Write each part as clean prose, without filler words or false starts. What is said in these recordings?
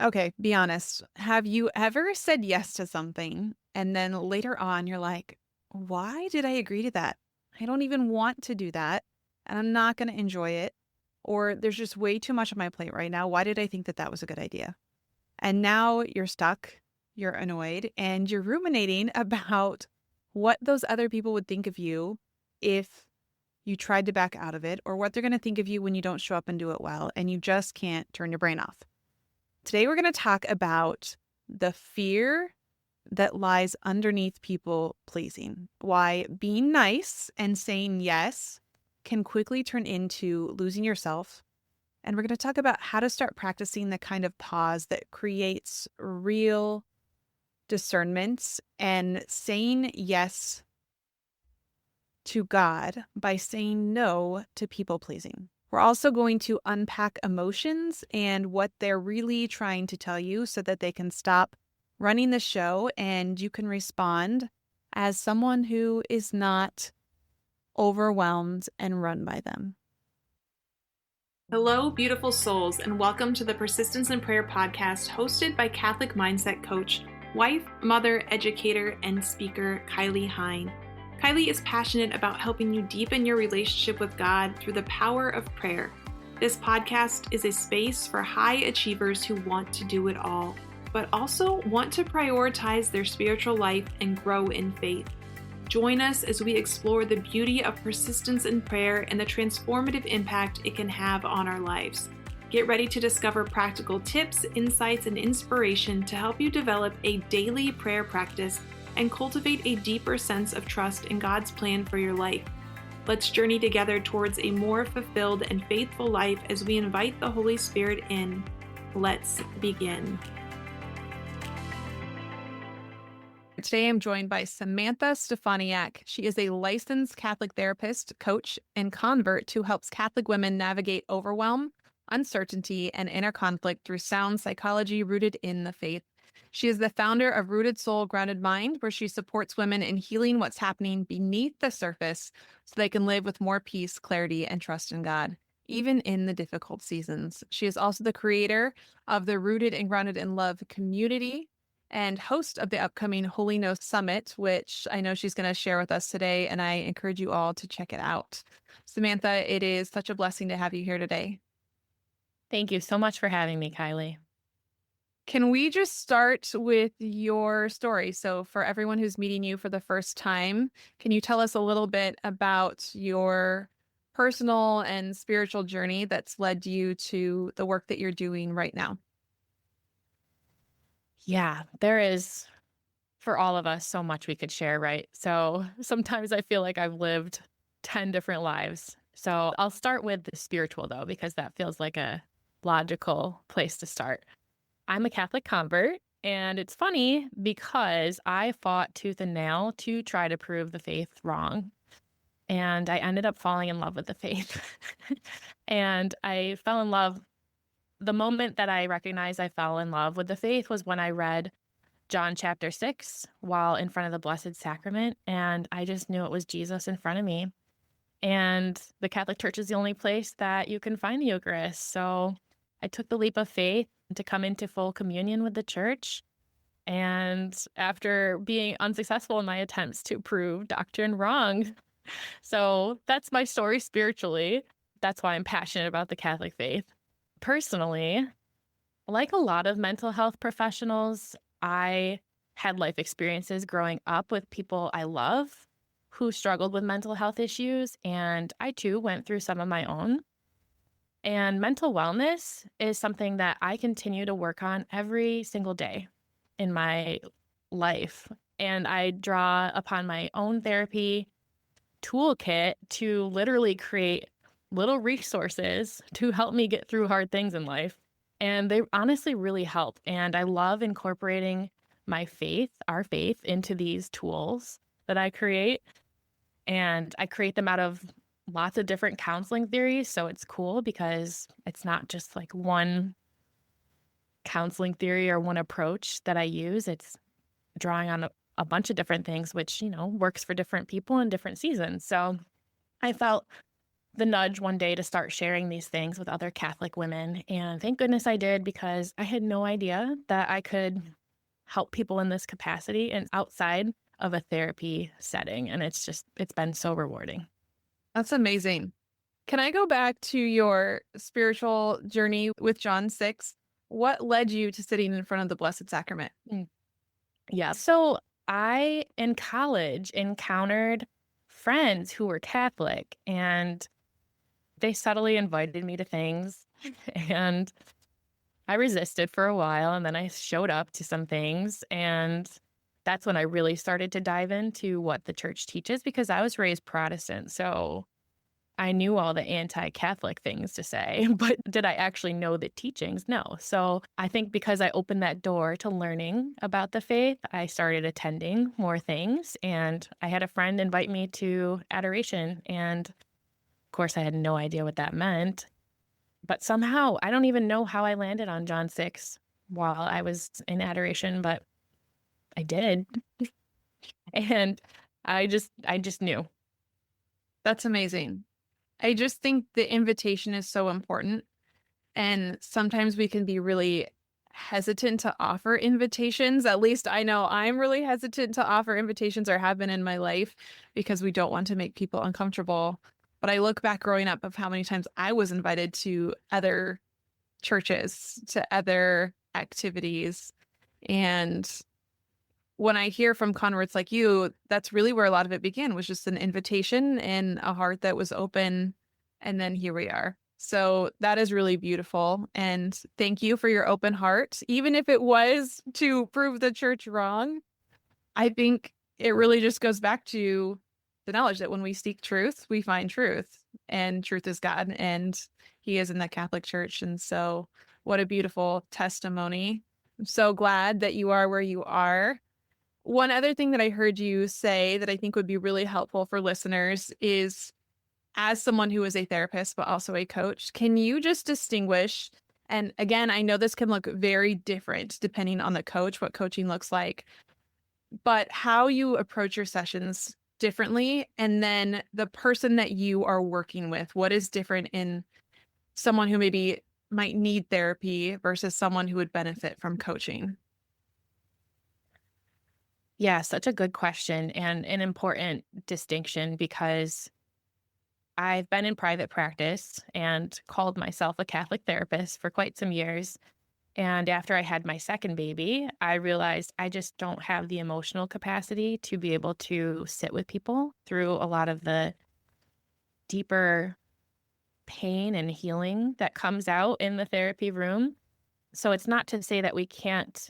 Okay, be honest. Have you ever said yes to something and then later on you're like, why did I agree to that? I don't even want to do that and I'm not going to enjoy it. Or there's just way too much on my plate right now. Why did I think that that was a good idea? And now you're stuck, you're annoyed, and you're ruminating about what those other people would think of you if you tried to back out of it, or what they're going to think of you when you don't show up and do it well, and you just can't turn your brain off. Today, we're going to talk about the fear that lies underneath people pleasing, why being nice and saying yes can quickly turn into losing yourself. And we're going to talk about how to start practicing the kind of pause that creates real discernment and saying yes to God by saying no to people pleasing. We're also going to unpack emotions and what they're really trying to tell you so that they can stop running the show and you can respond as someone who is not overwhelmed and run by them. Hello, beautiful souls, and welcome to the Persistence in Prayer podcast hosted by Catholic mindset coach, wife, mother, educator, and speaker Kylie Hine. Kylie is passionate about helping you deepen your relationship with God through the power of prayer. This podcast is a space for high achievers who want to do it all, but also want to prioritize their spiritual life and grow in faith. Join us as we explore the beauty of persistence in prayer and the transformative impact it can have on our lives. Get ready to discover practical tips, insights, and inspiration to help you develop a daily prayer practice and cultivate a deeper sense of trust in God's plan for your life. Let's journey together towards a more fulfilled and faithful life as we invite the Holy Spirit in. Let's begin. Today, I'm joined by Samantha Stefaniak. She is a licensed Catholic therapist, coach, and convert who helps Catholic women navigate overwhelm, uncertainty, and inner conflict through sound psychology rooted in the faith. She is the founder of Rooted Soul, Grounded Mind, where she supports women in healing what's happening beneath the surface so they can live with more peace, clarity, and trust in God, even in the difficult seasons. She is also the creator of the Rooted and Grounded in Love community and host of the upcoming Holy No Summit, which I know she's going to share with us today, and I encourage you all to check it out. Samantha, it is such a blessing to have you here today. Thank you so much for having me, Kylie. Can we just start with your story? So for everyone who's meeting you for the first time, can you tell us a little bit about your personal and spiritual journey that's led you to the work that you're doing right now? Yeah, there is, for all of us, so much we could share, right? So sometimes I feel like I've lived 10 different lives. So I'll start with the spiritual, though, because that feels like a logical place to start. I'm a Catholic convert, and it's funny because I fought tooth and nail to try to prove the faith wrong. And I ended up falling in love with the faith. And I fell in love. The moment that I recognized I fell in love with the faith was when I read John chapter 6 while in front of the Blessed Sacrament, and I just knew it was Jesus in front of me. And the Catholic Church is the only place that you can find the Eucharist. So I took the leap of faith to come into full communion with the Church. And after being unsuccessful in my attempts to prove doctrine wrong, so that's my story spiritually. That's why I'm passionate about the Catholic faith. Personally, like a lot of mental health professionals, I had life experiences growing up with people I love who struggled with mental health issues, and I too went through some of my own. And mental wellness is something that I continue to work on every single day in my life. And I draw upon my own therapy toolkit to literally create little resources to help me get through hard things in life. And they honestly really help. And I love incorporating my faith, our faith, into these tools that I create. And I create them out of lots of different counseling theories. So it's cool because it's not just like one counseling theory or one approach that I use. It's drawing on a bunch of different things, which, works for different people in different seasons. So I felt the nudge one day to start sharing these things with other Catholic women. And thank goodness I did, because I had no idea that I could help people in this capacity and outside of a therapy setting. And it's been so rewarding. That's amazing. Can I go back to your spiritual journey with John 6? What led you to sitting in front of the Blessed Sacrament? Mm. Yeah. So I, in college, encountered friends who were Catholic, and they subtly invited me to things. And I resisted for a while, and then I showed up to some things, and that's when I really started to dive into what the church teaches, because I was raised Protestant, so I knew all the anti-Catholic things to say, but did I actually know the teachings? No. So I think because I opened that door to learning about the faith, I started attending more things, and I had a friend invite me to adoration, and of course I had no idea what that meant. But somehow, I don't even know how I landed on John 6 while I was in adoration, but I did. And I just knew. That's amazing. I just think the invitation is so important. And sometimes we can be really hesitant to offer invitations. At least I know I'm really hesitant to offer invitations, or have been in my life, because we don't want to make people uncomfortable. But I look back growing up of how many times I was invited to other churches, to other activities. And when I hear from converts like you, that's really where a lot of it began, was just an invitation and a heart that was open. And then here we are. So that is really beautiful. And thank you for your open heart. Even if it was to prove the church wrong, I think it really just goes back to the knowledge that when we seek truth, we find truth, and truth is God, and He is in the Catholic Church. And so, what a beautiful testimony. I'm so glad that you are where you are. One other thing that I heard you say that I think would be really helpful for listeners is, as someone who is a therapist, but also a coach, can you just distinguish? And again, I know this can look very different depending on the coach, what coaching looks like, but how you approach your sessions differently. And then the person that you are working with, what is different in someone who maybe might need therapy versus someone who would benefit from coaching? Yeah, such a good question and an important distinction, because I've been in private practice and called myself a Catholic therapist for quite some years. And after I had my second baby, I realized I just don't have the emotional capacity to be able to sit with people through a lot of the deeper pain and healing that comes out in the therapy room. So it's not to say that we can't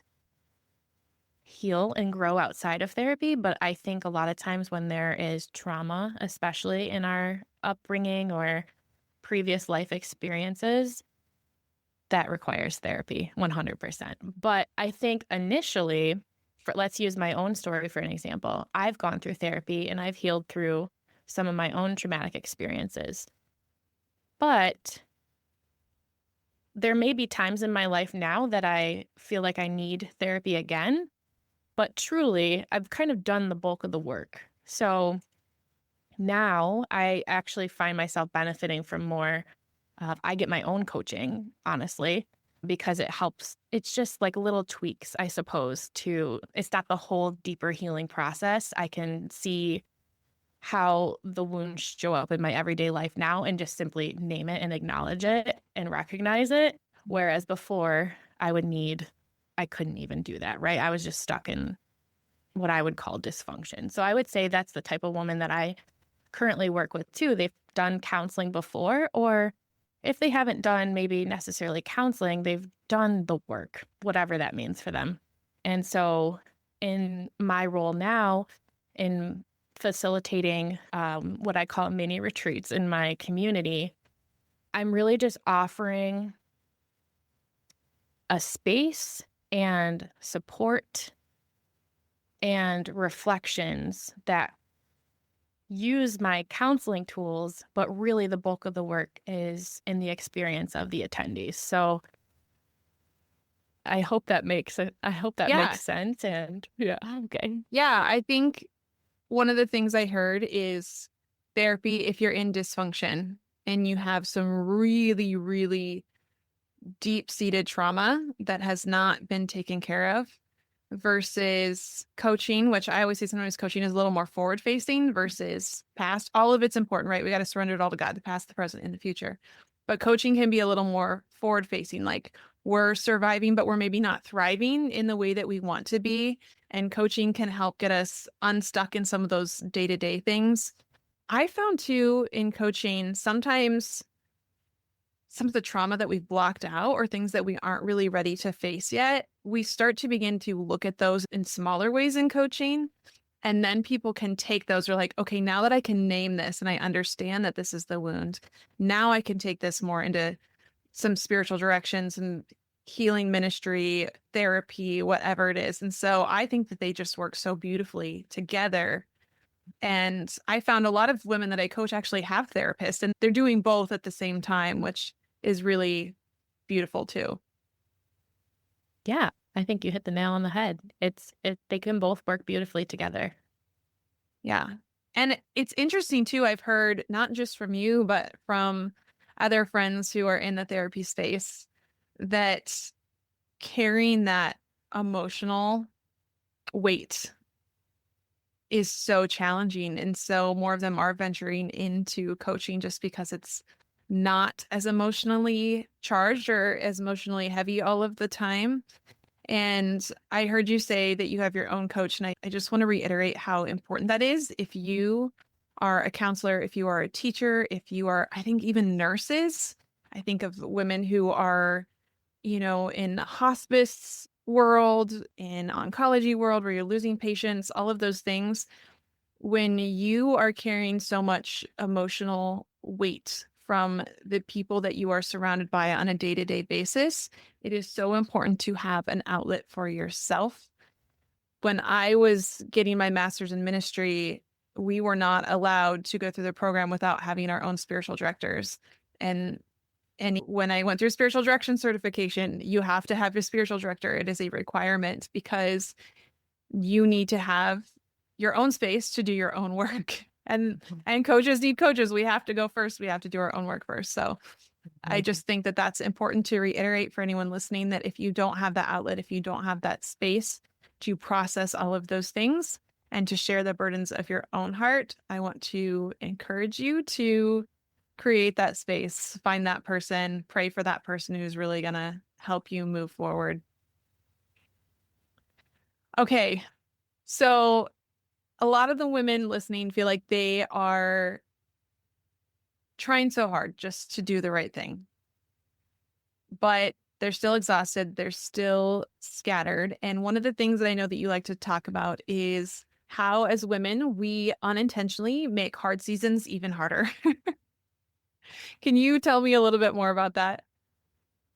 heal and grow outside of therapy, but I think a lot of times when there is trauma, especially in our upbringing or previous life experiences, that requires therapy 100%. But I think initially, let's use my own story for an example. I've gone through therapy and I've healed through some of my own traumatic experiences. But there may be times in my life now that I feel like I need therapy again. But truly, I've kind of done the bulk of the work. So now I actually find myself benefiting from more. I get my own coaching, honestly, because it helps. It's just like little tweaks, I suppose, it's not the whole deeper healing process. I can see how the wounds show up in my everyday life now and just simply name it and acknowledge it and recognize it. Whereas before, I couldn't even do that, right? I was just stuck in what I would call dysfunction. So I would say that's the type of woman that I currently work with too. They've done counseling before, or if they haven't done maybe necessarily counseling, they've done the work, whatever that means for them. And so in my role now in facilitating what I call mini retreats in my community, I'm really just offering a space and support and reflections that use my counseling tools, but really the bulk of the work is in the experience of the attendees. So I hope that Yeah. makes sense. And yeah, okay. Yeah. I think one of the things I heard is therapy if you're in dysfunction. and you have some really, really deep-seated trauma that has not been taken care of versus coaching, which I always say sometimes coaching is a little more forward-facing versus past. All of it's important, right? We got to surrender it all to God, the past, the present, and the future. But coaching can be a little more forward-facing, like we're surviving, but we're maybe not thriving in the way that we want to be. And coaching can help get us unstuck in some of those day-to-day things. I found too in coaching, sometimes some of the trauma that we've blocked out or things that we aren't really ready to face yet, we start to begin to look at those in smaller ways in coaching. And then people can take those, are like, okay, now that I can name this and I understand that this is the wound, now I can take this more into some spiritual directions and healing ministry, therapy, whatever it is. And so I think that they just work so beautifully together. And I found a lot of women that I coach actually have therapists and they're doing both at the same time, which is really beautiful too. Yeah, I think you hit the nail on the head. They can both work beautifully together. Yeah. And it's interesting too. I've heard not just from you, but from other friends who are in the therapy space that carrying that emotional weight is so challenging. And so more of them are venturing into coaching just because it's not as emotionally charged or as emotionally heavy all of the time. And I heard you say that you have your own coach. And I just want to reiterate how important that is. If you are a counselor, if you are a teacher, if you are, I think, even nurses, I think of women who are, in hospice world, in oncology world, where you're losing patients, all of those things. When you are carrying so much emotional weight from the people that you are surrounded by on a day-to-day basis, it is so important to have an outlet for yourself. When I was getting my master's in ministry, we were not allowed to go through the program without having our own spiritual directors. And when I went through spiritual direction certification, you have to have a spiritual director. It is a requirement because you need to have your own space to do your own work. And coaches need coaches. We have to go first. We have to do our own work first. So I just think that that's important to reiterate for anyone listening, that if you don't have that outlet, if you don't have that space to process all of those things and to share the burdens of your own heart, I want to encourage you to create that space, find that person, pray for that person who's really going to help you move forward. Okay. So a lot of the women listening feel like they are trying so hard just to do the right thing, but they're still exhausted. They're still scattered. And one of the things that I know that you like to talk about is how, as women, we unintentionally make hard seasons even harder. Can you tell me a little bit more about that?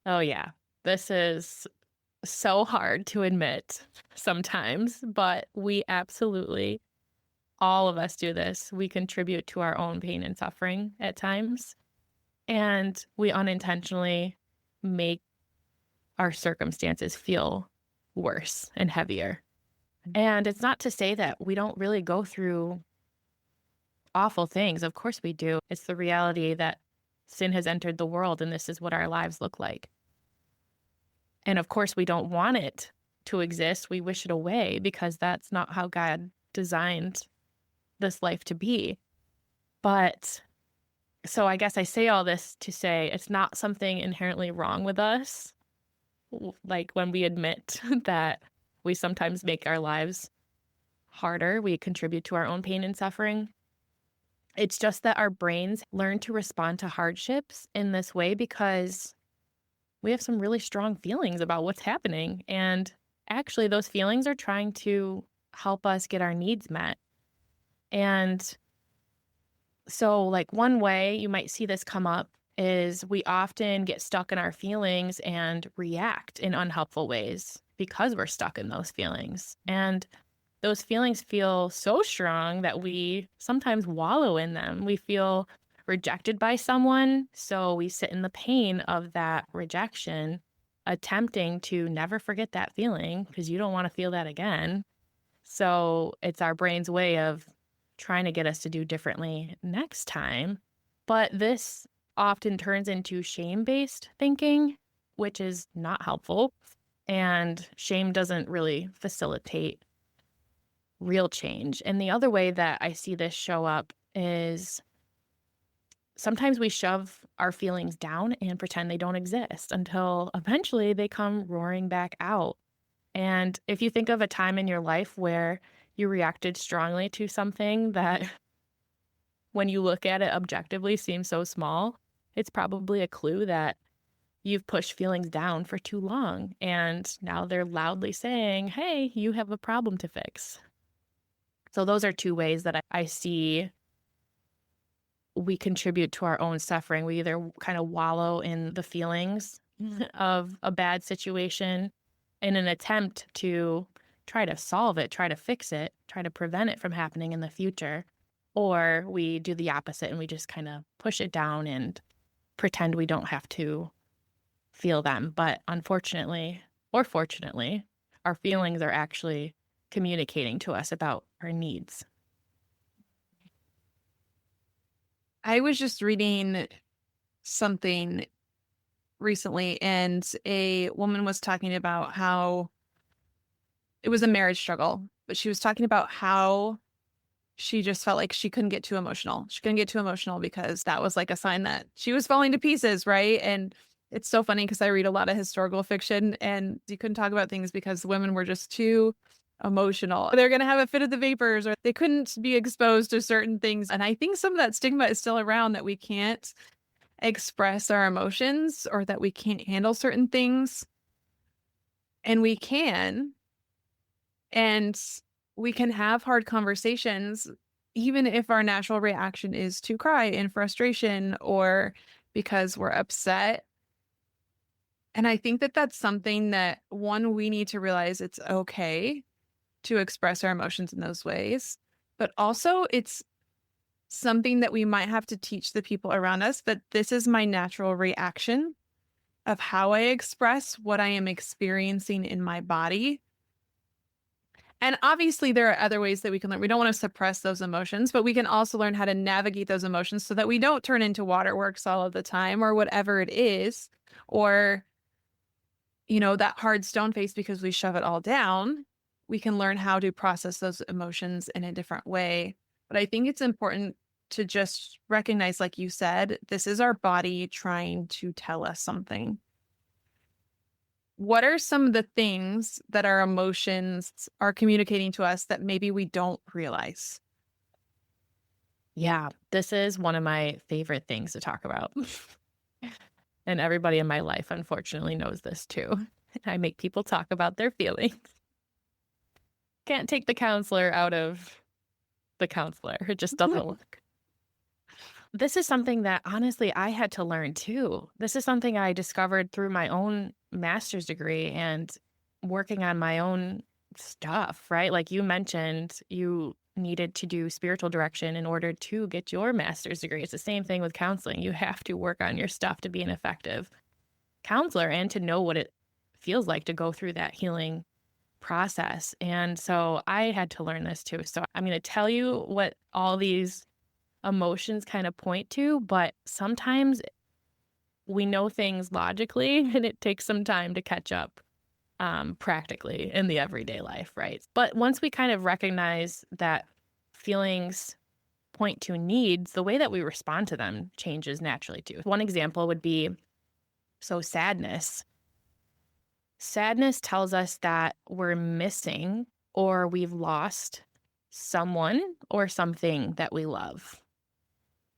Oh, yeah. This is so hard to admit sometimes, but we absolutely, all of us do this. We contribute to our own pain and suffering at times, and we unintentionally make our circumstances feel worse and heavier. And it's not to say that we don't really go through awful things. Of course we do. It's the reality that sin has entered the world and this is what our lives look like. And of course we don't want it to exist. We wish it away because that's not how God designed this life to be. But so I guess I say all this to say it's not something inherently wrong with us. Like when we admit that we sometimes make our lives harder, we contribute to our own pain and suffering. It's just that our brains learn to respond to hardships in this way because we have some really strong feelings about what's happening. And actually, those feelings are trying to help us get our needs met. And so, like, one way you might see this come up is we often get stuck in our feelings and react in unhelpful ways because we're stuck in those feelings. And those feelings feel so strong that we sometimes wallow in them. We feel rejected by someone, so we sit in the pain of that rejection, attempting to never forget that feeling because you don't want to feel that again. So it's our brain's way of trying to get us to do differently next time. But this often turns into shame-based thinking, which is not helpful. And shame doesn't really facilitate real change. And the other way that I see this show up is sometimes we shove our feelings down and pretend they don't exist until eventually they come roaring back out. And if you think of a time in your life where you reacted strongly to something that, when you look at it objectively, seems so small, it's probably a clue that you've pushed feelings down for too long. And now they're loudly saying, hey, you have a problem to fix. So those are two ways that I see we contribute to our own suffering. We either kind of wallow in the feelings of a bad situation in an attempt to try to solve it, try to fix it, try to prevent it from happening in the future, or we do the opposite and we just kind of push it down and pretend we don't have to feel them. But unfortunately, or fortunately, our feelings are actually communicating to us about our needs. I was just reading something recently, and a woman was talking about how it was a marriage struggle, but she was talking about how she just felt like she couldn't get too emotional. She couldn't get too emotional because that was like a sign that she was falling to pieces, right? And it's so funny because I read a lot of historical fiction, and you couldn't talk about things because women were just too emotional. They're going to have a fit of the vapors, or they couldn't be exposed to certain things. And I think some of that stigma is still around, that we can't express our emotions or that we can't handle certain things. And we can. And we can have hard conversations, even if our natural reaction is to cry in frustration or because we're upset. And I think that that's something that, one, we need to realize it's okay to express our emotions in those ways, but also it's something that we might have to teach the people around us, that this is my natural reaction of how I express what I am experiencing in my body. And obviously, there are other ways that we can learn. We don't want to suppress those emotions, but we can also learn how to navigate those emotions so that we don't turn into waterworks all of the time, or whatever it is, or, that hard stone face because we shove it all down. We can learn how to process those emotions in a different way. But I think it's important to just recognize, like you said, this is our body trying to tell us something. What are some of the things that our emotions are communicating to us that maybe we don't realize? Yeah, this is one of my favorite things to talk about. And everybody in my life, unfortunately, knows this too. I make people talk about their feelings. Can't take the counselor out of the counselor. It just doesn't work. This is something that honestly I had to learn too. This is something I discovered through my own master's degree and working on my own stuff, right? Like you mentioned, you needed to do spiritual direction in order to get your master's degree. It's the same thing with counseling. You have to work on your stuff to be an effective counselor and to know what it feels like to go through that healing process. And so I had to learn this too. So I'm going to tell you what all these emotions kind of point to, but sometimes we know things logically and it takes some time to catch up practically in the everyday life, right? But once we kind of recognize that feelings point to needs, the way that we respond to them changes naturally too. One example would be, sadness. Sadness tells us that we're missing or we've lost someone or something that we love.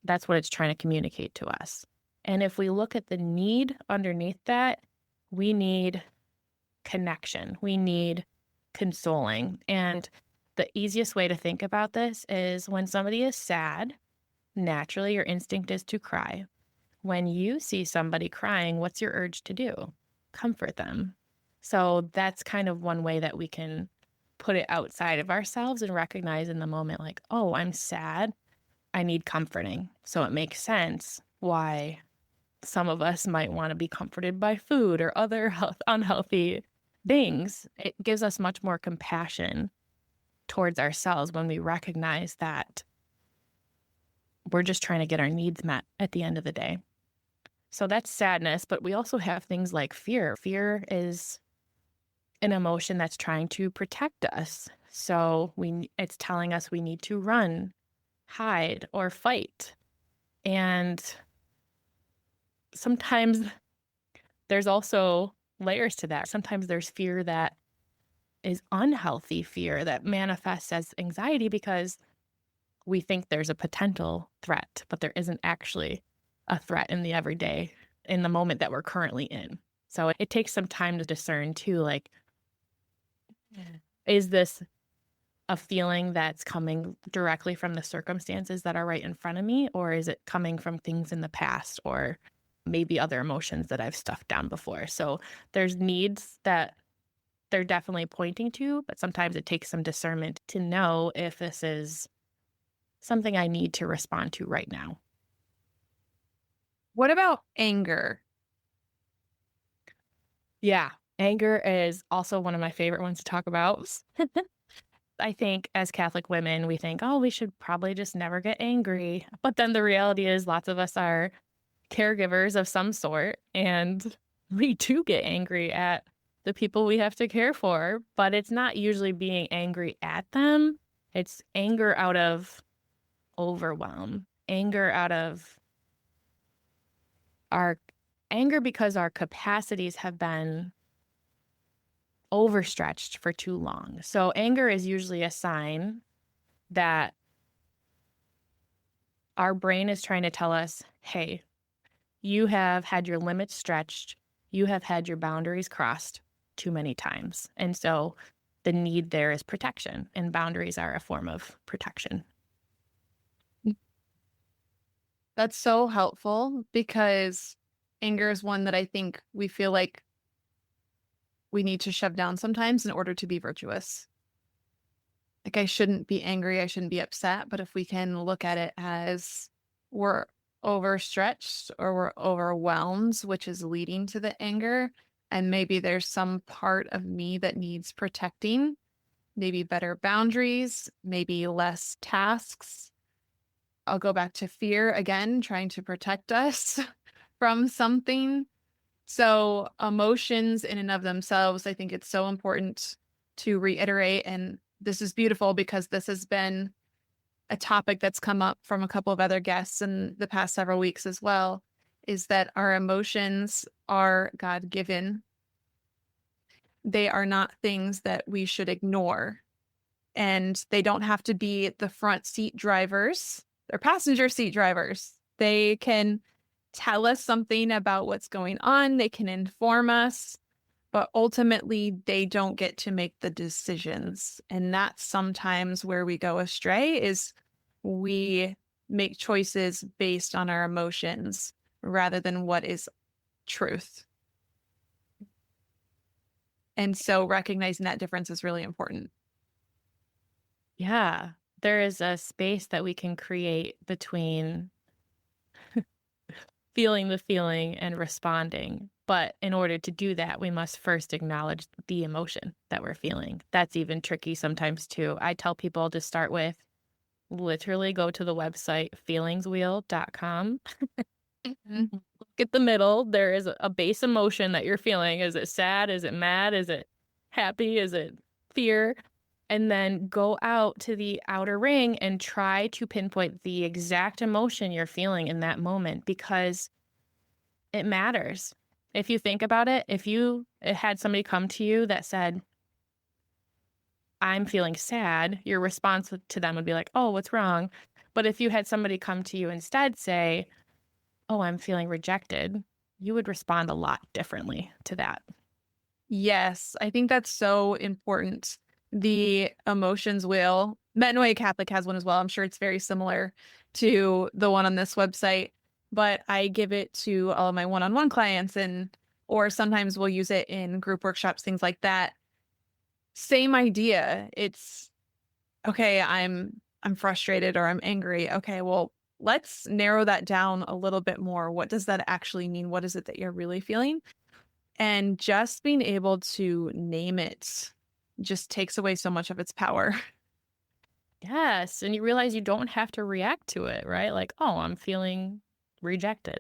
That's what it's trying to communicate to us. And if we look at the need underneath that, we need connection. We need consoling. And the easiest way to think about this is when somebody is sad, naturally your instinct is to cry. When you see somebody crying, what's your urge to do? Comfort them. So that's kind of one way that we can put it outside of ourselves and recognize in the moment, like, oh, I'm sad. I need comforting. So it makes sense why some of us might want to be comforted by food or other unhealthy things. It gives us much more compassion towards ourselves when we recognize that we're just trying to get our needs met at the end of the day. So that's sadness, but we also have things like fear. Fear is an emotion that's trying to protect us. So it's telling us we need to run, hide, or fight. And sometimes there's also layers to that. Sometimes there's fear that is unhealthy fear that manifests as anxiety because we think there's a potential threat, but there isn't actually a threat in the everyday, in the moment that we're currently in. So it takes some time to discern too, like, is this a feeling that's coming directly from the circumstances that are right in front of me, or is it coming from things in the past or maybe other emotions that I've stuffed down before? So there's needs that they're definitely pointing to, but sometimes it takes some discernment to know if this is something I need to respond to right now. What about anger? Yeah, anger is also one of my favorite ones to talk about. I think as Catholic women, we think, oh, we should probably just never get angry. But then the reality is, lots of us are caregivers of some sort, and we do get angry at the people we have to care for. But it's not usually being angry at them, it's anger out of overwhelm, anger out of our anger because our capacities have been overstretched for too long. So anger is usually a sign that our brain is trying to tell us, hey, you have had your limits stretched. You have had your boundaries crossed too many times. And so the need there is protection, and boundaries are a form of protection. That's so helpful because anger is one that I think we feel like we need to shove down sometimes in order to be virtuous. Like, I shouldn't be angry, I shouldn't be upset, but if we can look at it as we're overstretched or we're overwhelmed, which is leading to the anger, and maybe there's some part of me that needs protecting, maybe better boundaries, maybe less tasks. I'll go back to fear again, trying to protect us from something. So, emotions in and of themselves, I think it's so important to reiterate. And this is beautiful because this has been a topic that's come up from a couple of other guests in the past several weeks as well, is that our emotions are God given. They are not things that we should ignore. And they don't have to be the front seat drivers, they're passenger seat drivers. They can tell us something about what's going on, they can inform us, but ultimately they don't get to make the decisions. And that's sometimes where we go astray is we make choices based on our emotions rather than what is truth. And so recognizing that difference is really important. Yeah, there is a space that we can create between feeling the feeling and responding. But in order to do that, we must first acknowledge the emotion that we're feeling. That's even tricky sometimes too. I tell people to start with literally go to the website feelingswheel.com. Mhm. Look at the middle. There is a base emotion that you're feeling. Is it sad? Is it mad? Is it happy? Is it fear? And then go out to the outer ring and try to pinpoint the exact emotion you're feeling in that moment because it matters. If you think about it, if you had somebody come to you that said, I'm feeling sad, your response to them would be like, oh, what's wrong? But if you had somebody come to you instead say, oh, I'm feeling rejected, you would respond a lot differently to that. Yes, I think that's so important. The emotions wheel, Metanoia Catholic has one as well. I'm sure it's very similar to the one on this website, but I give it to all of my one-on-one clients and or sometimes we'll use it in group workshops, things like that. Same idea. It's okay, I'm frustrated or I'm angry. Okay, well, let's narrow that down a little bit more. What does that actually mean? What is it that you're really feeling? And just being able to name it just takes away so much of its power. Yes. And you realize you don't have to react to it, right? Like, oh, I'm feeling rejected.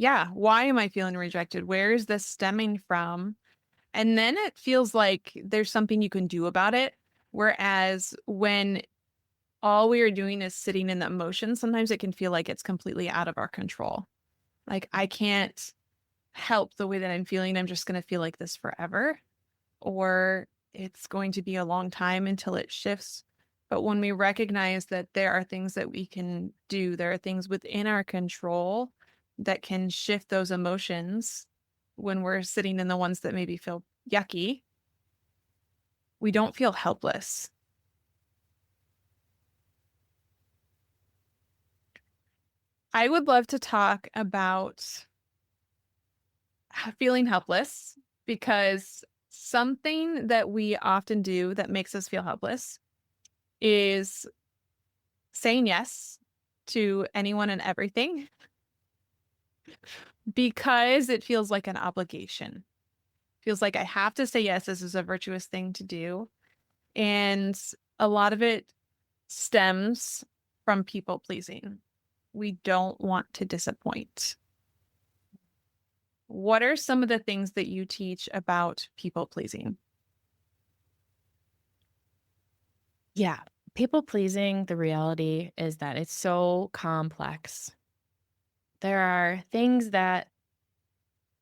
yeah, why am I feeling rejected? Where is this stemming from? And then it feels like there's something you can do about it. Whereas when all we are doing is sitting in the emotion, sometimes it can feel like it's completely out of our control. Like I can't help the way that I'm feeling. I'm just going to feel like this forever, or it's going to be a long time until it shifts. But when we recognize that there are things that we can do, there are things within our control that can shift those emotions when we're sitting in the ones that maybe feel yucky, we don't feel helpless. I would love to talk about feeling helpless because something that we often do that makes us feel helpless is saying yes to anyone and everything because it feels like an obligation. Feels like I have to say yes. This is a virtuous thing to do. And a lot of it stems from people pleasing. We don't want to disappoint. What are some of the things that you teach about people pleasing? Yeah. People pleasing, the reality is that it's so complex. There are things that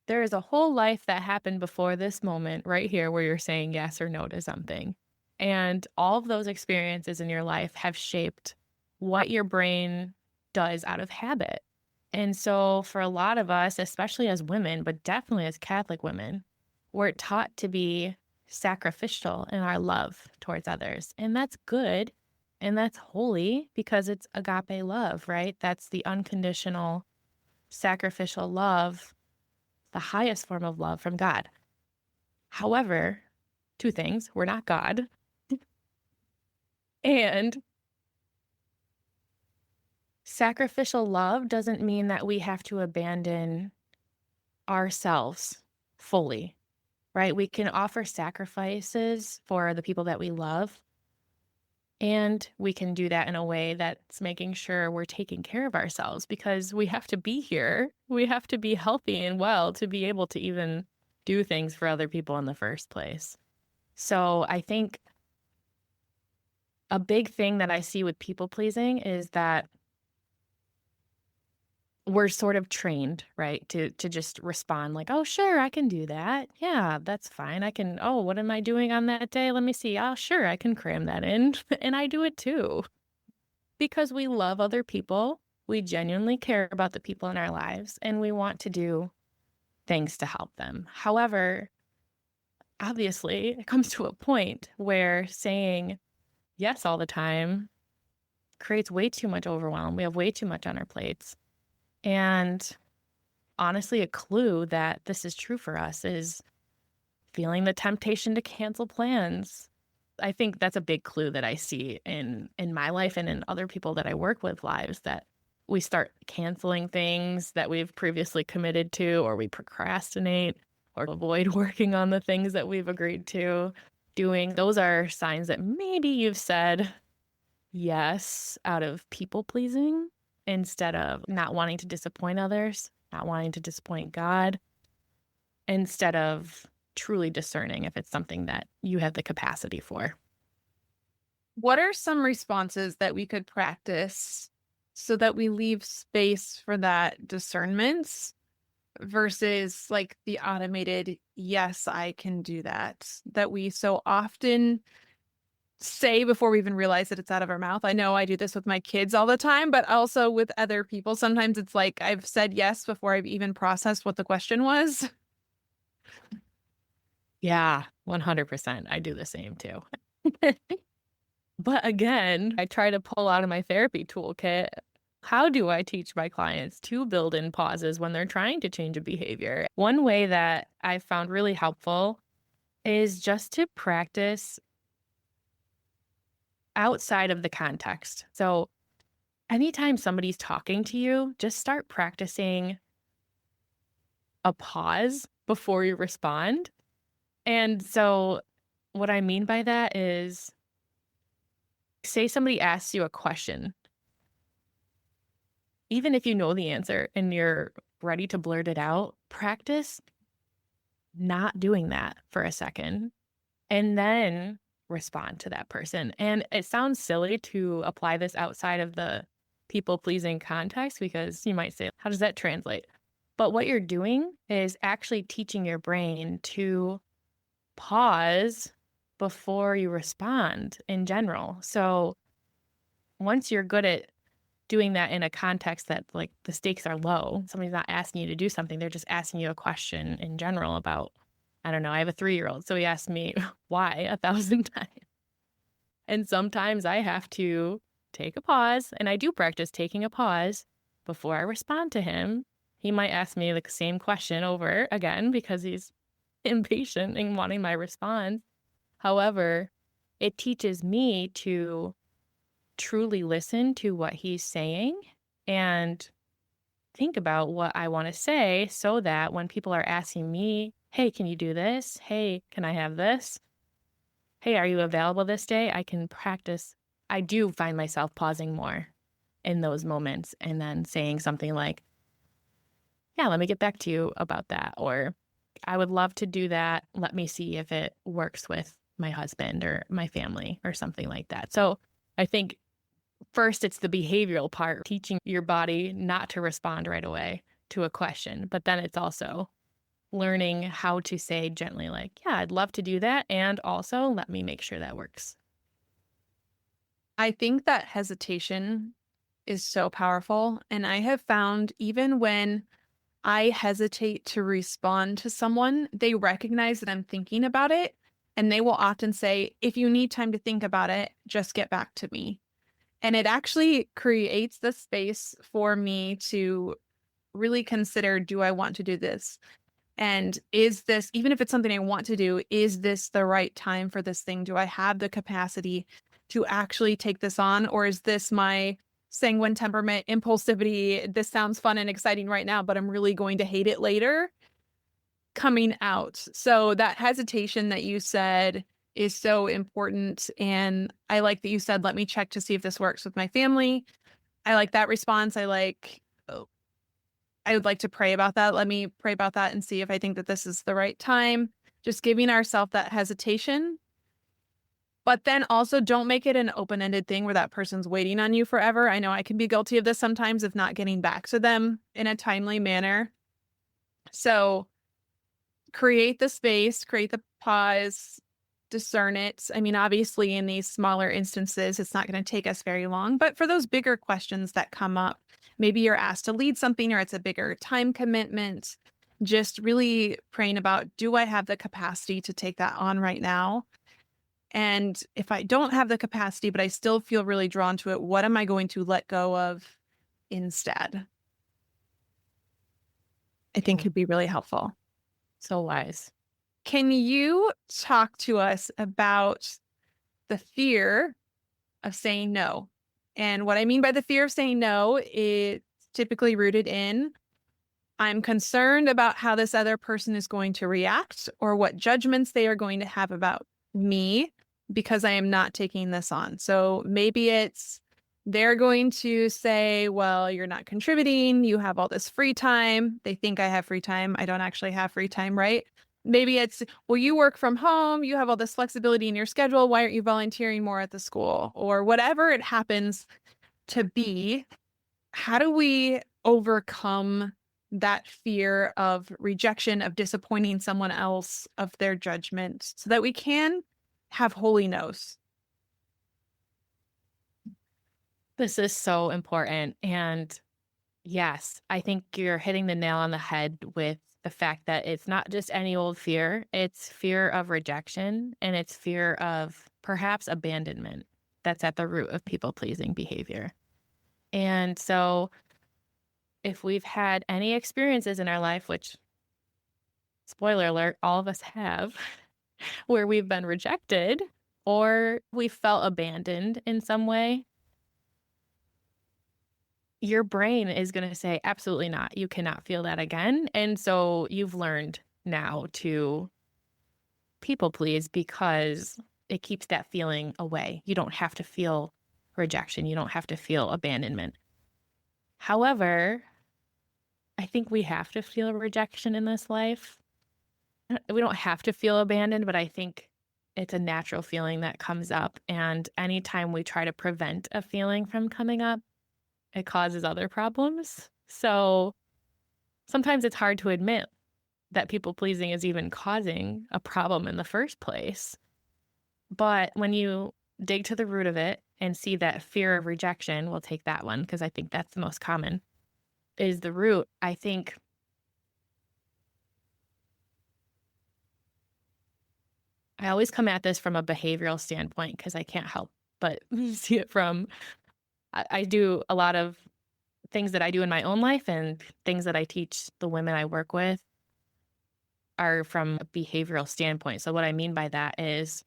there is a whole life that happened before this moment right here where you're saying yes or no to something. And all of those experiences in your life have shaped what your brain does out of habit. And so, for a lot of us, especially as women, but definitely as Catholic women, we're taught to be sacrificial in our love towards others. And that's good. And that's holy because it's agape love, right? That's the unconditional sacrificial love, the highest form of love from God. However, two things: we're not God. And sacrificial love doesn't mean that we have to abandon ourselves fully, right? We can offer sacrifices for the people that we love, and we can do that in a way that's making sure we're taking care of ourselves because we have to be here. We have to be healthy and well to be able to even do things for other people in the first place. So I think a big thing that I see with people pleasing is that we're sort of trained, right, to just respond like, "Oh, sure, I can do that. Yeah, that's fine. I can oh, what am I doing on that day? Let me see. Oh, sure, I can cram that in." And I do it too because we love other people. We genuinely care about the people in our lives and we want to do things to help them. However, obviously, it comes to a point where saying yes all the time creates way too much overwhelm. We have way too much on our plates. And honestly, a clue that this is true for us is feeling the temptation to cancel plans. I think that's a big clue that I see in my life and in other people that I work with lives, that we start canceling things that we've previously committed to, or we procrastinate or avoid working on the things that we've agreed to doing. Those are signs that maybe you've said yes out of people pleasing instead of not wanting to disappoint others, not wanting to disappoint God, instead of truly discerning if it's something that you have the capacity for. What are some responses that we could practice so that we leave space for that discernment versus like the automated, yes, I can do that, that we so often say before we even realize that it's out of our mouth? I know I do this with my kids all the time, but also with other people. Sometimes it's like I've said yes before I've even processed what the question was. Yeah, 100%. I do the same too. But again, I try to pull out of my therapy toolkit. How do I teach my clients to build in pauses when they're trying to change a behavior? One way that I found really helpful is just to practice outside of the context. So, anytime somebody's talking to you, just start practicing a pause before you respond. And so, what I mean by that is, say somebody asks you a question, even if you know the answer and you're ready to blurt it out, practice not doing that for a second and then respond to that person. And it sounds silly to apply this outside of the people pleasing context because you might say, how does that translate? But what you're doing is actually teaching your brain to pause before you respond in general. So once you're good at doing that in a context that like the stakes are low, somebody's not asking you to do something, they're just asking you a question in general about, I don't know, I have a 3-year-old. So he asked me why 1,000 times. And sometimes I have to take a pause, and I do practice taking a pause before I respond to him. He might ask me the same question over again because he's impatient and wanting my response. However, it teaches me to truly listen to what he's saying and think about what I want to say so that when people are asking me, hey, can you do this? Hey, can I have this? Hey, are you available this day? I can practice. I do find myself pausing more in those moments and then saying something like, yeah, let me get back to you about that. Or I would love to do that. Let me see if it works with my husband or my family or something like that. So I think first it's the behavioral part, teaching your body not to respond right away to a question. But then it's also learning how to say gently, like, yeah, I'd love to do that. And also let me make sure that works. I think that hesitation is so powerful. And I have found even when I hesitate to respond to someone, they recognize that I'm thinking about it. And they will often say, if you need time to think about it, just get back to me. And it actually creates the space for me to really consider, do I want to do this? And is this, even if it's something I want to do, is this the right time for this thing? Do I have the capacity to actually take this on? Or is this my sanguine temperament, impulsivity? This sounds fun and exciting right now, but I'm really going to hate it later coming out. So that hesitation that you said is so important. And I like that you said, let me check to see if this works with my family. I like that response. I would like to pray about that. Let me pray about that and see if I think that this is the right time. Just giving ourselves that hesitation. But then also don't make it an open-ended thing where that person's waiting on you forever. I know I can be guilty of this sometimes of not getting back to them in a timely manner. So create the space, create the pause, discern it. I mean, obviously, in these smaller instances, it's not going to take us very long. But for those bigger questions that come up, maybe you're asked to lead something or it's a bigger time commitment, just really praying about, do I have the capacity to take that on right now? And if I don't have the capacity, but I still feel really drawn to it, what am I going to let go of instead? I think Mm, could be really helpful. so wise. Can you talk to us about the fear of saying no? And what I mean by the fear of saying no, it's typically rooted in I'm concerned about how this other person is going to react or what judgments they are going to have about me because I am not taking this on. So maybe it's they're going to say, well, you're not contributing. You have all this free time. They think I have free time. I don't actually have free time, right? Maybe it's, well, you work from home. You have all this flexibility in your schedule. Why aren't you volunteering more at the school? Or whatever it happens to be. How do we overcome that fear of rejection, of disappointing someone else, of their judgment, so that we can have holy no's? This is so important. And yes, I think you're hitting the nail on the head with the fact that it's not just any old fear, it's fear of rejection and it's fear of perhaps abandonment that's at the root of people pleasing behavior. And so, if we've had any experiences in our life, which, spoiler alert, all of us have, where we've been rejected or we felt abandoned in some way, your brain is going to say, absolutely not. You cannot feel that again. And so you've learned now to people please because it keeps that feeling away. You don't have to feel rejection. You don't have to feel abandonment. However, I think we have to feel rejection in this life. We don't have to feel abandoned, but I think it's a natural feeling that comes up. And anytime we try to prevent a feeling from coming up, it causes other problems. So sometimes it's hard to admit that people pleasing is even causing a problem in the first place. But when you dig to the root of it and see that fear of rejection, we'll take that one because I think that's the most common, is the root. I think I always come at this from a behavioral standpoint because I can't help but see it from I do a lot of things that I do in my own life and things that I teach the women I work with are from a behavioral standpoint. So what I mean by that is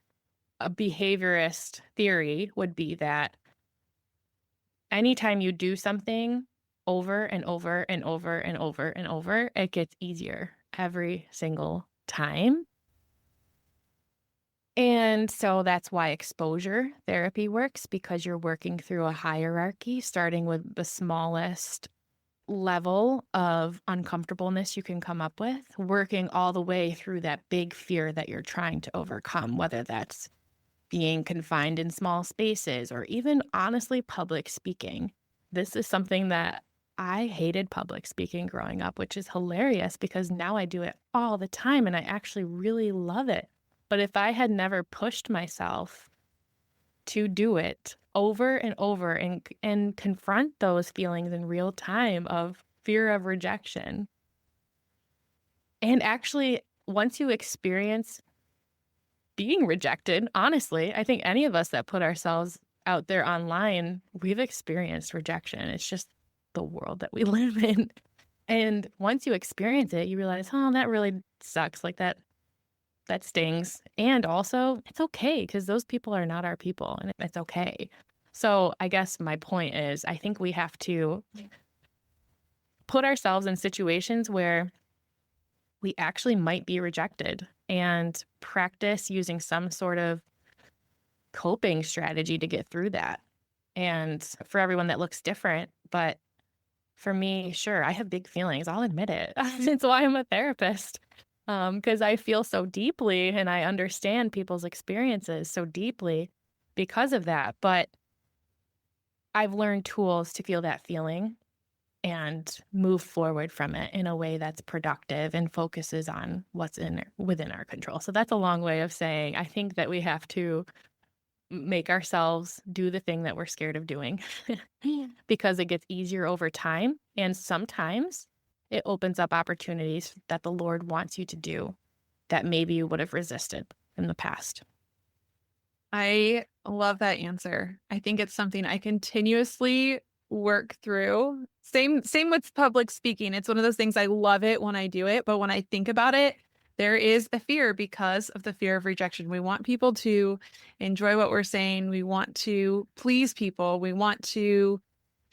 a behaviorist theory would be that anytime you do something over and over and over and over and over, it gets easier every single time. And so that's why exposure therapy works because you're working through a hierarchy, starting with the smallest level of uncomfortableness you can come up with, working all the way through that big fear that you're trying to overcome, whether that's being confined in small spaces or even honestly public speaking. This is something that I hated public speaking growing up, which is hilarious because now I do it all the time and I actually really love it. But if I had never pushed myself to do it over and over and confront those feelings in real time of fear of rejection, and actually once you experience being rejected, honestly, I think any of us that put ourselves out there online, we've experienced rejection. It's just the world that we live in. And once you experience it, you realize, oh, that really sucks. Like that stings. And also, it's okay because those people are not our people and it's okay. So I guess my point is, I think we have to put ourselves in situations where we actually might be rejected and practice using some sort of coping strategy to get through that. And for everyone that looks different, but for me, sure, I have big feelings. I'll admit it. It's why I'm a therapist. Because I feel so deeply and I understand people's experiences so deeply because of that. But I've learned tools to feel that feeling and move forward from it in a way that's productive and focuses on what's within our control. So that's a long way of saying I think that we have to make ourselves do the thing that we're scared of doing because it gets easier over time. And sometimes it opens up opportunities that the Lord wants you to do that maybe you would have resisted in the past. I love that answer. I think it's something I continuously work through. Same with public speaking. It's one of those things I love it when I do it, but when I think about it, there is a fear because of the fear of rejection. We want people to enjoy what we're saying. We want to please people. We want to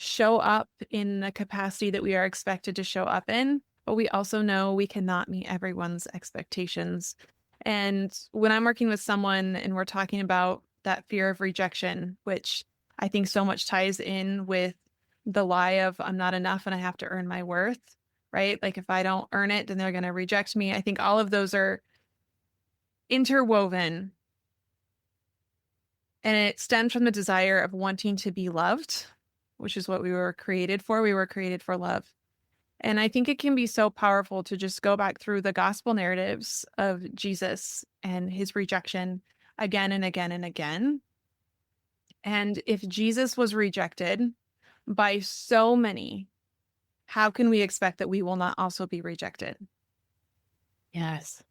show up in the capacity that we are expected to show up in, but we also know we cannot meet everyone's expectations. And when I'm working with someone and we're talking about that fear of rejection, which I think so much ties in with the lie of I'm not enough and I have to earn my worth, right? Like if I don't earn it, then they're going to reject me. I think all of those are interwoven and it stems from the desire of wanting to be loved, which is what we were created for. We were created for love. And I think it can be so powerful to just go back through the gospel narratives of Jesus and his rejection again and again and again. And if Jesus was rejected by so many, how can we expect that we will not also be rejected? Yes.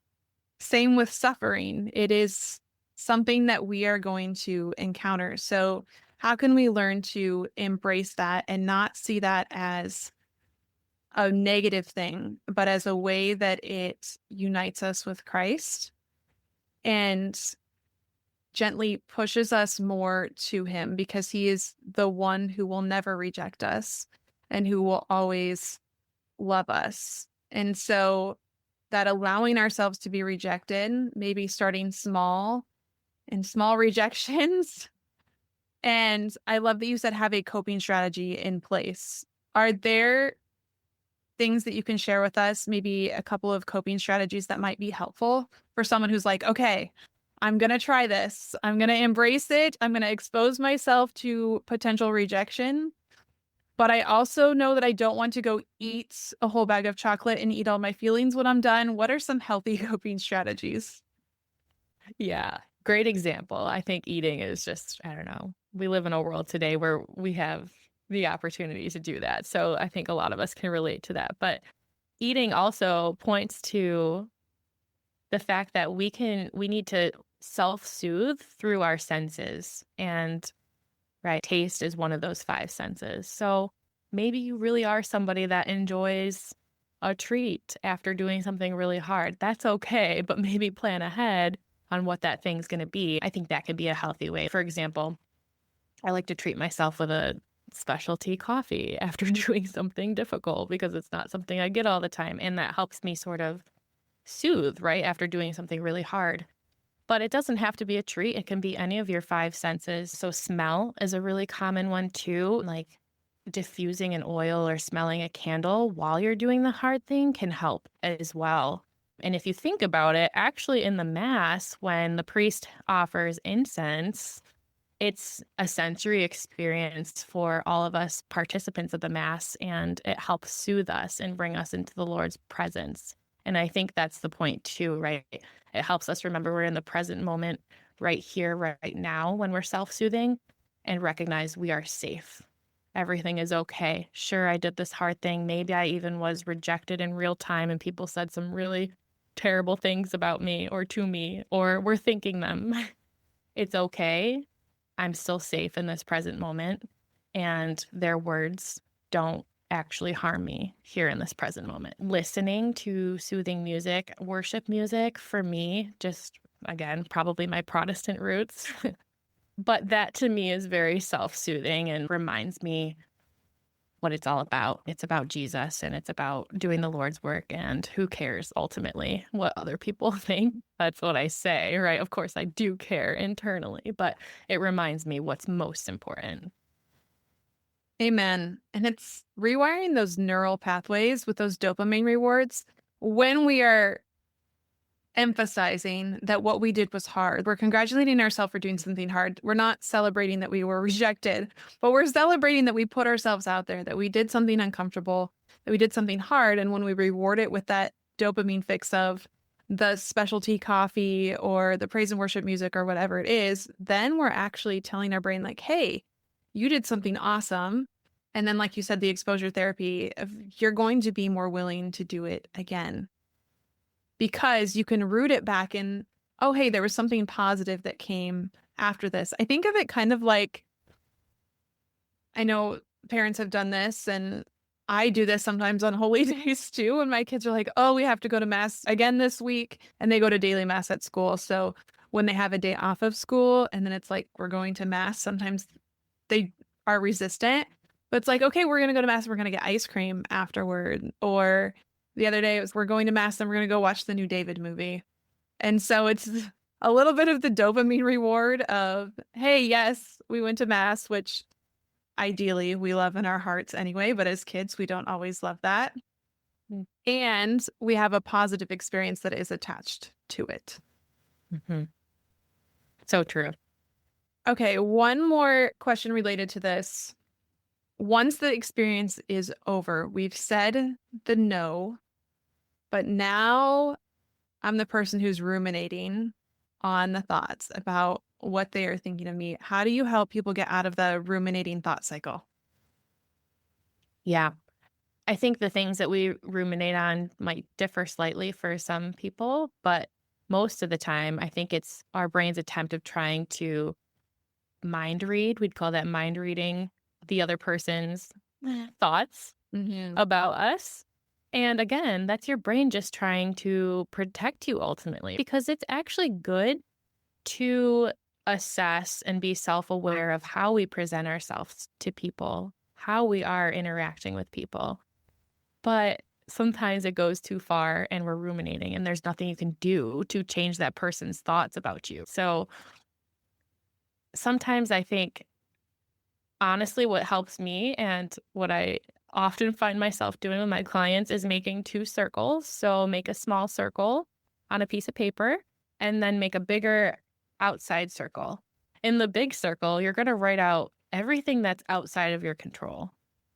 Same with suffering. It is something that we are going to encounter. So how can we learn to embrace that and not see that as a negative thing, but as a way that it unites us with Christ and gently pushes us more to him because he is the one who will never reject us and who will always love us. And so that allowing ourselves to be rejected, maybe starting small and small rejections. And I love that you said have a coping strategy in place. Are there things that you can share with us? Maybe a couple of coping strategies that might be helpful for someone who's like, okay, I'm going to try this. I'm going to embrace it. I'm going to expose myself to potential rejection. But I also know that I don't want to go eat a whole bag of chocolate and eat all my feelings when I'm done. What are some healthy coping strategies? Yeah, great example. I think eating is just, I don't know. We live in a world today where we have the opportunity to do that. So I think a lot of us can relate to that. But eating also points to the fact that we need to self-soothe through our senses. And right, taste is one of those five senses. So maybe you really are somebody that enjoys a treat after doing something really hard. That's okay, but maybe plan ahead on what that thing's going to be. I think that could be a healthy way. For example, I like to treat myself with a specialty coffee after doing something difficult because it's not something I get all the time. And that helps me sort of soothe, right, after doing something really hard. But it doesn't have to be a treat. It can be any of your five senses. So smell is a really common one too. Like diffusing an oil or smelling a candle while you're doing the hard thing can help as well. And if you think about it, actually in the Mass, when the priest offers incense, it's a sensory experience for all of us participants of the Mass, and it helps soothe us and bring us into the Lord's presence. And I think that's the point too, right? It helps us remember we're in the present moment right here, right now, when we're self-soothing and recognize we are safe. Everything is okay. Sure, I did this hard thing. Maybe I even was rejected in real time and people said some really terrible things about me or to me, or were thinking them. It's okay. I'm still safe in this present moment, and their words don't actually harm me here in this present moment. Listening to soothing music, worship music, for me, just again, probably my Protestant roots, but that to me is very self-soothing and reminds me what it's all about. It's about Jesus and it's about doing the Lord's work, and who cares ultimately what other people think? That's what I say, right? Of course, I do care internally, but it reminds me what's most important. Amen. And it's rewiring those neural pathways with those dopamine rewards when we are emphasizing that what we did was hard. We're congratulating ourselves for doing something hard. We're not celebrating that we were rejected, but we're celebrating that we put ourselves out there, that we did something uncomfortable, that we did something hard. And when we reward it with that dopamine fix of the specialty coffee or the praise and worship music or whatever it is, then we're actually telling our brain, like, hey, you did something awesome. And then, like you said, the exposure therapy, you're going to be more willing to do it again because you can root it back in, oh, hey, there was something positive that came after this. I think of it kind of like, I know parents have done this, and I do this sometimes on holy days too. When my kids are like, oh, we have to go to mass again this week, and they go to daily mass at school. So when they have a day off of school and then it's like, we're going to mass, sometimes they are resistant, but it's like, okay, we're going to go to mass and we're going to get ice cream afterward. Or the other day it was, we're going to mass and we're going to go watch the new David movie. And so it's a little bit of the dopamine reward of, hey, yes, we went to mass, which ideally we love in our hearts anyway, but as kids, we don't always love that. Mm. And we have a positive experience that is attached to it. Mm-hmm. So true. Okay, one more question related to this. Once the experience is over, we've said the no, but now I'm the person who's ruminating on the thoughts about what they are thinking of me. How do you help people get out of the ruminating thought cycle? Yeah. I think the things that we ruminate on might differ slightly for some people, but most of the time, I think it's our brain's attempt of trying to mind read. We'd call that mind reading the other person's thoughts Mm-hmm. about us. And again, that's your brain just trying to protect you ultimately, because it's actually good to assess and be self-aware of how we present ourselves to people, how we are interacting with people. But sometimes it goes too far and we're ruminating and there's nothing you can do to change that person's thoughts about you. So sometimes I think honestly what helps me and what I often find myself doing with my clients is making 2 circles. So make a small circle on a piece of paper and then make a bigger outside circle. In the big circle, you're gonna write out everything that's outside of your control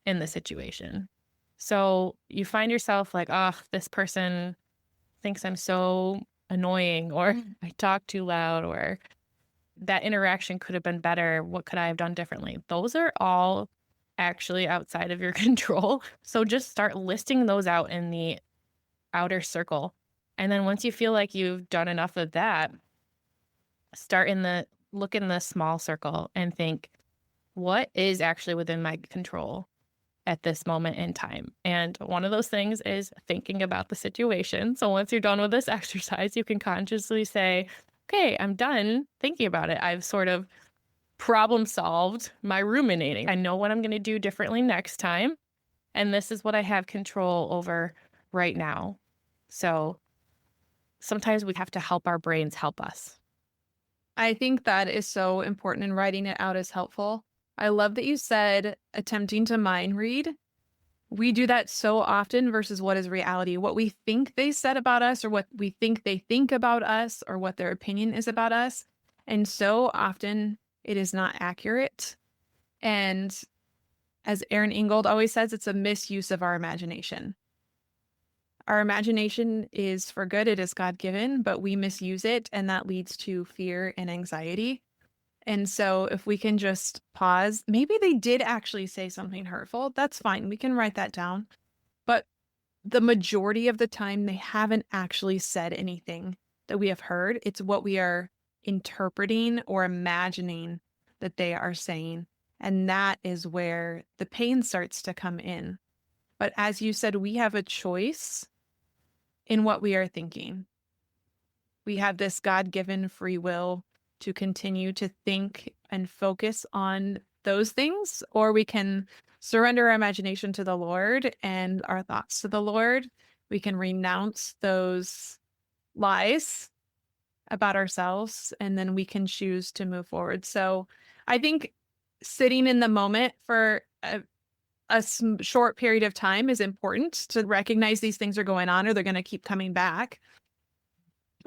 in the situation. So you find yourself like, "Oh, this person thinks I'm so annoying," or "I talk too loud," or "That interaction could have been better. What could I have done differently?" Those are all actually outside of your control. So just start listing those out in the outer circle. And then once you feel like you've done enough of that, start in the look in the small circle and think, what is actually within my control at this moment in time? And one of those things is thinking about the situation. So once you're done with this exercise, you can consciously say, okay, I'm done thinking about it. I've sort of problem solved my ruminating. I know what I'm going to do differently next time. And this is what I have control over right now. So sometimes we have to help our brains help us. I think that is so important, and writing it out is helpful. I love that you said attempting to mind read. We do that so often versus what is reality, what we think they said about us, or what we think they think about us, or what their opinion is about us. And so often it is not accurate. And as Aaron Ingold always says, it's a misuse of our imagination. Our imagination is for good, it is God given, but we misuse it, and that leads to fear and anxiety. And so, if we can just pause, maybe they did actually say something hurtful. That's fine. We can write that down. But the majority of the time, they haven't actually said anything that we have heard. It's what we are interpreting or imagining that they are saying. And that is where the pain starts to come in. But as you said, we have a choice in what we are thinking. We have this God given free will to continue to think and focus on those things, or we can surrender our imagination to the Lord and our thoughts to the Lord. We can renounce those lies about ourselves, and then we can choose to move forward. So I think sitting in the moment for a short period of time is important to recognize these things are going on, or they're going to keep coming back.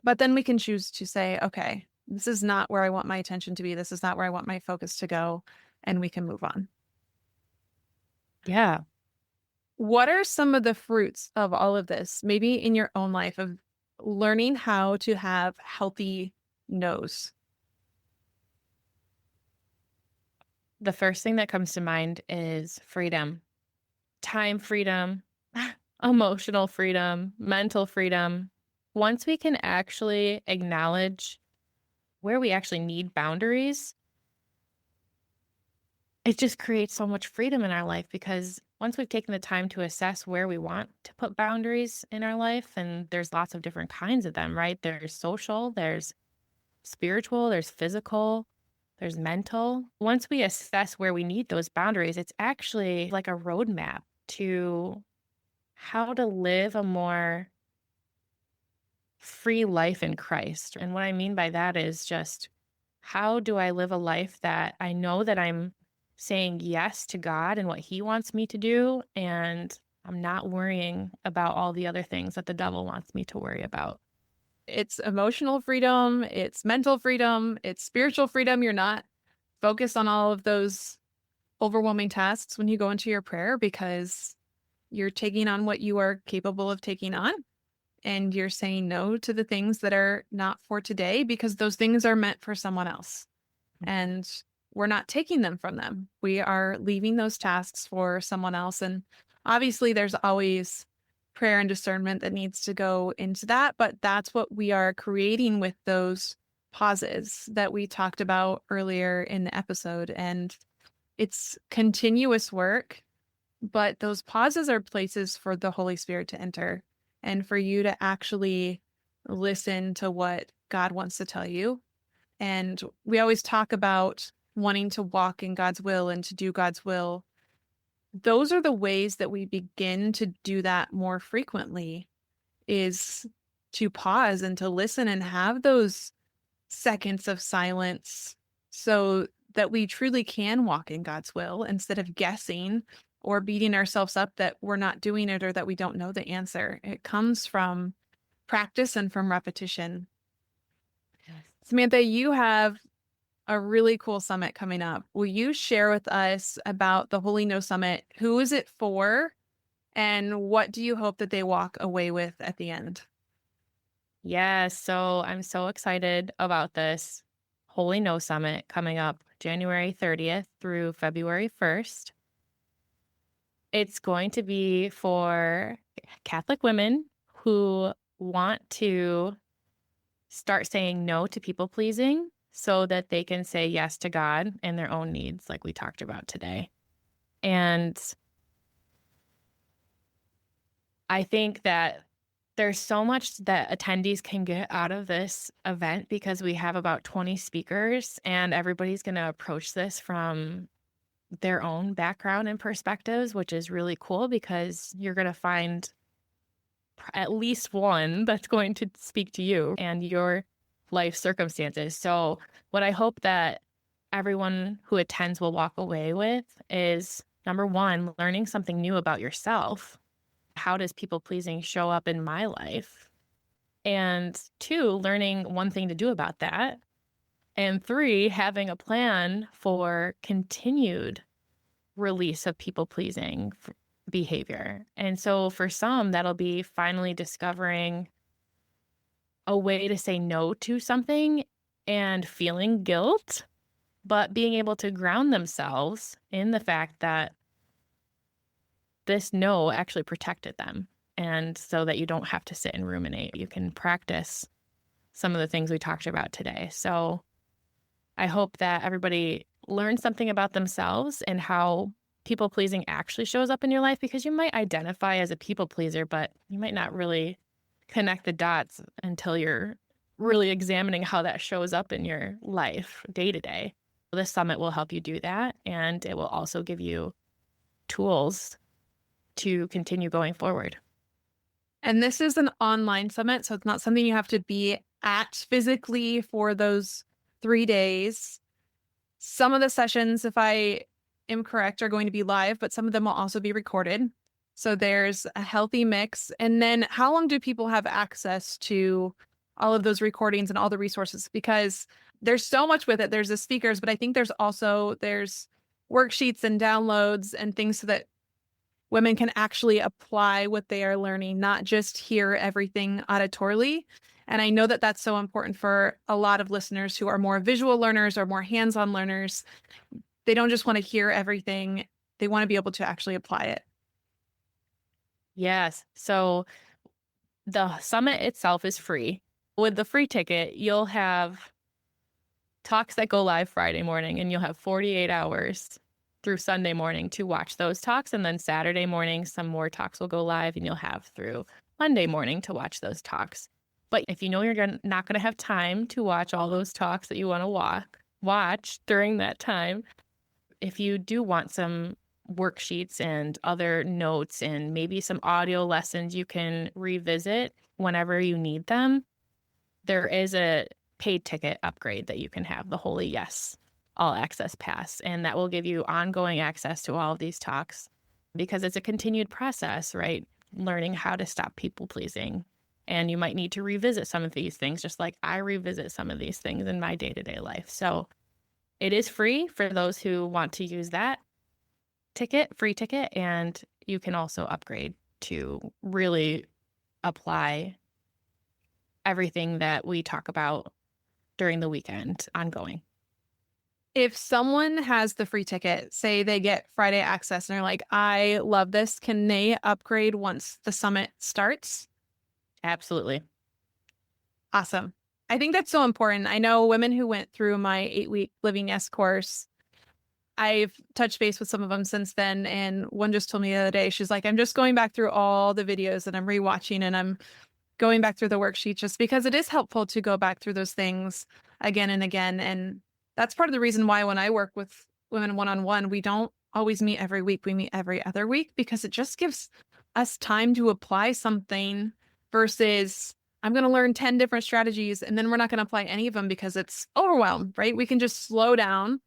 But then we can choose to say, okay, this is not where I want my attention to be. This is not where I want my focus to go. And we can move on. Yeah. What are some of the fruits of all of this, maybe in your own life, of learning how to have healthy no's? The first thing that comes to mind is freedom, time freedom, emotional freedom, mental freedom. Once we can actually acknowledge where we actually need boundaries, it just creates so much freedom in our life because once we've taken the time to assess where we want to put boundaries in our life, and there's lots of different kinds of them, right? There's social, there's spiritual, there's physical, there's mental. Once we assess where we need those boundaries, it's actually like a roadmap to how to live a more free life in Christ. And what I mean by that is just how do I live a life that I know that I'm saying yes to God and what He wants me to do, and I'm not worrying about all the other things that the devil wants me to worry about. It's emotional freedom, it's mental freedom, it's spiritual freedom. You're not focused on all of those overwhelming tasks when you go into your prayer because you're taking on what you are capable of taking on. And you're saying no to the things that are not for today because those things are meant for someone else. And we're not taking them from them. We are leaving those tasks for someone else. And obviously, there's always prayer and discernment that needs to go into that. But that's what we are creating with those pauses that we talked about earlier in the episode. And it's continuous work, but those pauses are places for the Holy Spirit to enter and for you to actually listen to what God wants to tell you. And we always talk about wanting to walk in God's will and to do God's will. Those are the ways that we begin to do that more frequently, is to pause and to listen and have those seconds of silence so that we truly can walk in God's will instead of guessing or beating ourselves up that we're not doing it or that we don't know the answer. It comes from practice and from repetition. Yes. Samantha, you have a really cool summit coming up. Will you share with us about the Holy No Summit? Who is it for? And what do you hope that they walk away with at the end? Yes, so I'm so excited about this Holy No Summit coming up January 30th through February 1st. It's going to be for Catholic women who want to start saying no to people pleasing so that they can say yes to God and their own needs, like we talked about today. And I think that there's so much that attendees can get out of this event because we have about 20 speakers and everybody's going to approach this from their own background and perspectives, which is really cool because you're going to find at least one that's going to speak to you and your life circumstances. So, what I hope that everyone who attends will walk away with is number one, learning something new about yourself. How does people pleasing show up in my life? And two, learning one thing to do about that. And three, having a plan for continued release of people pleasing behavior. And so for some, that'll be finally discovering a way to say no to something and feeling guilt, but being able to ground themselves in the fact that this no actually protected them. And so that you don't have to sit and ruminate. You can practice some of the things we talked about today. So I hope that everybody learns something about themselves and how people pleasing actually shows up in your life, because you might identify as a people pleaser, but you might not really connect the dots until you're really examining how that shows up in your life day to day. This summit will help you do that. And it will also give you tools to continue going forward. And this is an online summit, so it's not something you have to be at physically for those 3 days. Some of the sessions, if I am correct, are going to be live, but some of them will also be recorded. So there's a healthy mix. And then how long do people have access to all of those recordings and all the resources? Because there's so much with it. There's the speakers, but I think there's worksheets and downloads and things so that women can actually apply what they are learning, not just hear everything auditorily. And I know that that's so important for a lot of listeners who are more visual learners or more hands-on learners. They don't just want to hear everything. They want to be able to actually apply it. Yes. So the summit itself is free. With the free ticket, you'll have talks that go live Friday morning, and you'll have 48 hours through Sunday morning to watch those talks. And then Saturday morning, some more talks will go live, and you'll have through Monday morning to watch those talks. But if you know you're not going to have time to watch all those talks that you want to watch during that time, if you do want some worksheets and other notes and maybe some audio lessons you can revisit whenever you need them, there is a paid ticket upgrade that you can have, the Holy Yes All Access Pass. And that will give you ongoing access to all of these talks because it's a continued process, right? Learning how to stop people pleasing. And you might need to revisit some of these things, just like I revisit some of these things in my day-to-day life. So it is free for those who want to use that free ticket, and you can also upgrade to really apply everything that we talk about during the weekend ongoing. If someone has the free ticket, say they get Friday access and they're like, I love this, can they upgrade once the summit starts? Absolutely. Awesome. I think that's so important. I know women who went through my 8-week Living Yes course. I've touched base with some of them since then. And one just told me the other day, she's like, I'm just going back through all the videos and I'm rewatching and I'm going back through the worksheet just because it is helpful to go back through those things again and again. And that's part of the reason why when I work with women one-on-one, we don't always meet every week. We meet every other week because it just gives us time to apply something versus I'm going to learn 10 different strategies and then we're not going to apply any of them because it's overwhelmed, right? We can just slow down,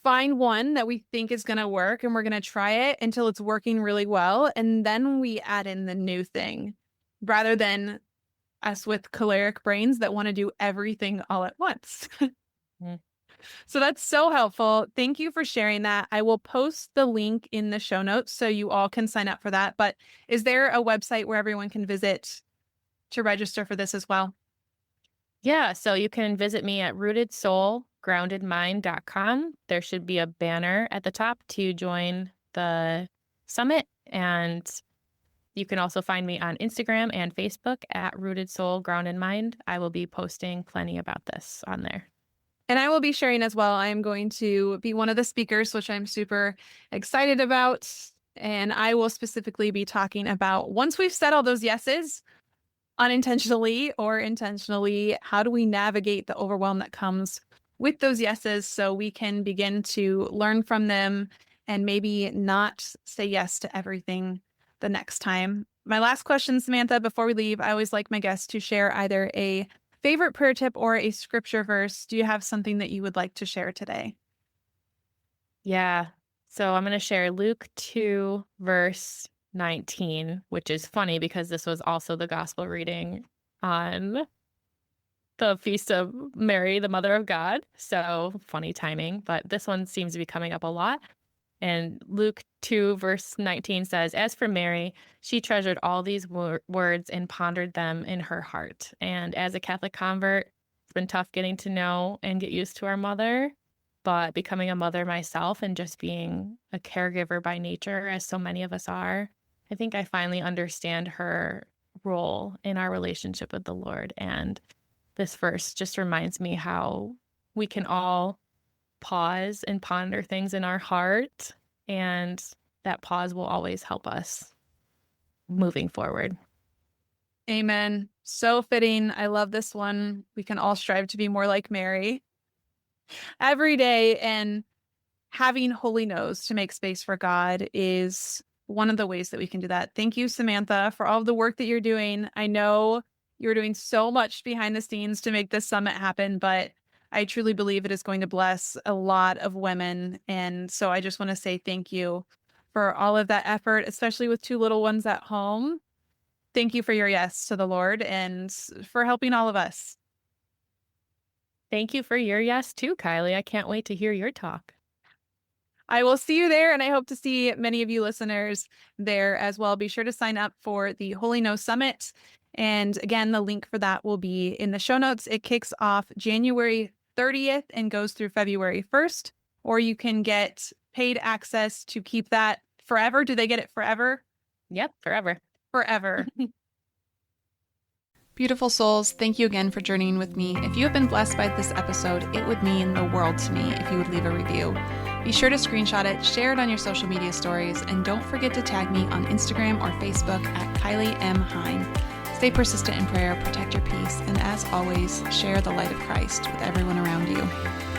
find one that we think is going to work and we're going to try it until it's working really well. And then we add in the new thing rather than us with choleric brains that want to do everything all at once. Mm. So that's so helpful. Thank you for sharing that. I will post the link in the show notes so you all can sign up for that. But is there a website where everyone can visit to register for this as well? Yeah, so you can visit me at rootedsoulgroundedmind.com. There should be a banner at the top to join the summit. And you can also find me on Instagram and Facebook at Rooted Soul Grounded Mind. I will be posting plenty about this on there. And I will be sharing as well. I am going to be one of the speakers, which I'm super excited about. And I will specifically be talking about once we've said all those yeses, unintentionally or intentionally, how do we navigate the overwhelm that comes with those yeses so we can begin to learn from them and maybe not say yes to everything the next time. My last question, Samantha, before we leave, I always like my guests to share either a favorite prayer tip or a scripture verse. Do you have something that you would like to share today? Yeah. So I'm going to share Luke 2, verse 19, which is funny because this was also the gospel reading on the feast of Mary, the Mother of God. So funny timing, but this one seems to be coming up a lot. And Luke 2, verse 19 says, "As for Mary, she treasured all these words and pondered them in her heart." And as a Catholic convert, it's been tough getting to know and get used to our mother. But becoming a mother myself and just being a caregiver by nature, as so many of us are, I think I finally understand her role in our relationship with the Lord. And this verse just reminds me how we can all pause and ponder things in our heart, and that pause will always help us moving forward. Amen. So fitting. I love this one. We can all strive to be more like Mary every day, and having holy no's to make space for God is one of the ways that we can do that. Thank you, Samantha, for all of the work that you're doing. I know you're doing so much behind the scenes to make this summit happen, but I truly believe it is going to bless a lot of women. And so I just want to say thank you for all of that effort, especially with 2 little ones at home. Thank you for your yes to the Lord and for helping all of us. Thank you for your yes too, Kylie. I can't wait to hear your talk. I will see you there, and I hope to see many of you listeners there as well. Be sure to sign up for the Holy No Summit. And again, the link for that will be in the show notes. It kicks off January 30th and goes through February 1st, or you can get paid access to keep that forever. Do they get it forever? Yep, forever. Forever. Beautiful souls, thank you again for journeying with me. If you have been blessed by this episode, it would mean the world to me if you would leave a review. Be sure to screenshot it, share it on your social media stories, and don't forget to tag me on Instagram or Facebook at Kylie M. Hine. Stay persistent in prayer, protect your peace, and as always, share the light of Christ with everyone around you.